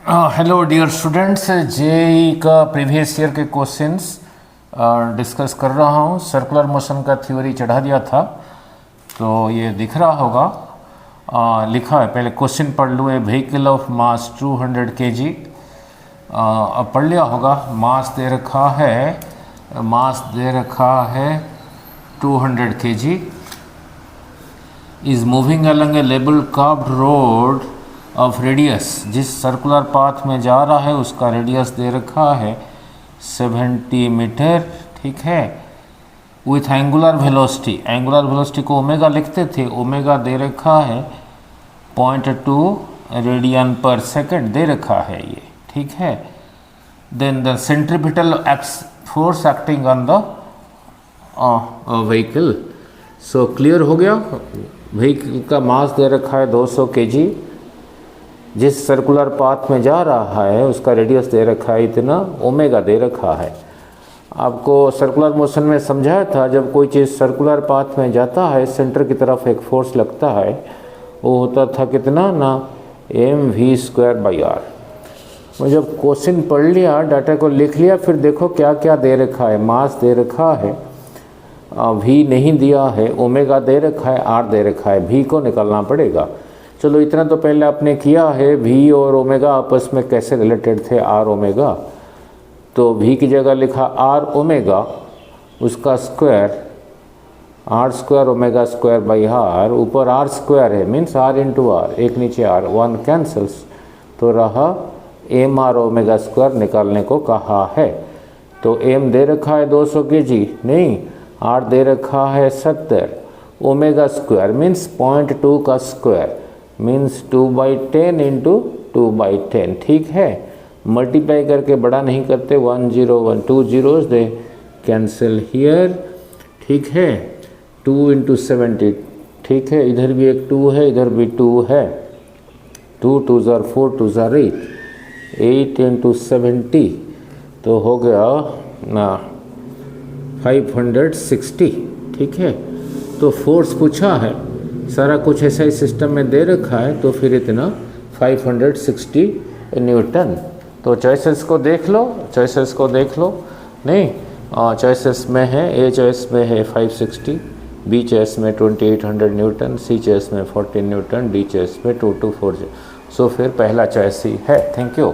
Hello dear students, JEE का previous year के questions discuss कर रहा हूँ। सर्कुलर मोशन का थ्योरी चढ़ा दिया था तो ये दिख रहा होगा। लिखा है, पहले क्वेश्चन पढ़ लूँ। ए व्हीकल ऑफ मास 200 kg। अब पढ़ लिया होगा। मास दे रखा है 200 kg is moving along A label curved road of radius. जिस सर्कुलर पाथ में जा रहा है उसका रेडियस दे रखा है 70 मीटर, ठीक है। With angular velocity, angular velocity को ओमेगा लिखते थे, ओमेगा दे रखा है 0.2 रेडियन पर सेकंड दे रखा है ये, ठीक है। Then the centripetal force acting on the vehicle. So clear हो गया। व्हीकल का मास दे रखा है 200 kg। जिस सर्कुलर पाथ में जा रहा है उसका रेडियस दे रखा है इतना, ओमेगा दे रखा है। आपको सर्कुलर मोशन में समझाया था, जब कोई चीज़ सर्कुलर पाथ में जाता है सेंटर की तरफ एक फोर्स लगता है, वो होता था कितना ना, mv²/r। मैं जब क्वेश्चन पढ़ लिया, डाटा को लिख लिया, फिर देखो क्या क्या दे रखा है। मास दे रखा है, v नहीं दिया है, ओमेगा दे रखा है, r दे रखा है। v को निकालना पड़ेगा। चलो इतना तो पहले आपने किया है। v और ओमेगा आपस में कैसे रिलेटेड थे, r ओमेगा। तो v की जगह लिखा r ओमेगा, उसका स्क्वायर r² ओमेगा²/r, ऊपर r² है, मीन्स r इंटू r, एक नीचे r, 1 कैंसल्स, तो रहा mr ओमेगा² निकालने को कहा है। तो m दे रखा है 200 kg, नहीं, r दे रखा है 70, ओमेगा² मीन्स 0.2 का स्क्वायर, मीन्स 2/10 इंटू 2/10, ठीक है। मल्टीप्लाई करके बड़ा नहीं करते, 1 0 1 2 zeros दे कैंसिल हियर, ठीक है। 2 इंटू 70, ठीक है। इधर भी एक 2 है, इधर भी 2 है। 2 2 4 2 8, 8 इंटू 70 तो हो गया ना 560, ठीक है। तो फोर्स पूछा है, सारा कुछ ऐसा ही सिस्टम में दे रखा है, तो फिर इतना 560 न्यूटन। तो चॉइसेस को देख लो, नहीं, चॉइसेस में है, ए चॉइस में है 560, बी चॉइस में 2800 न्यूटन, सी चॉइस में 14 न्यूटन, डी चॉइस में 2240। सो फिर पहला चॉइस ही है। Thank you.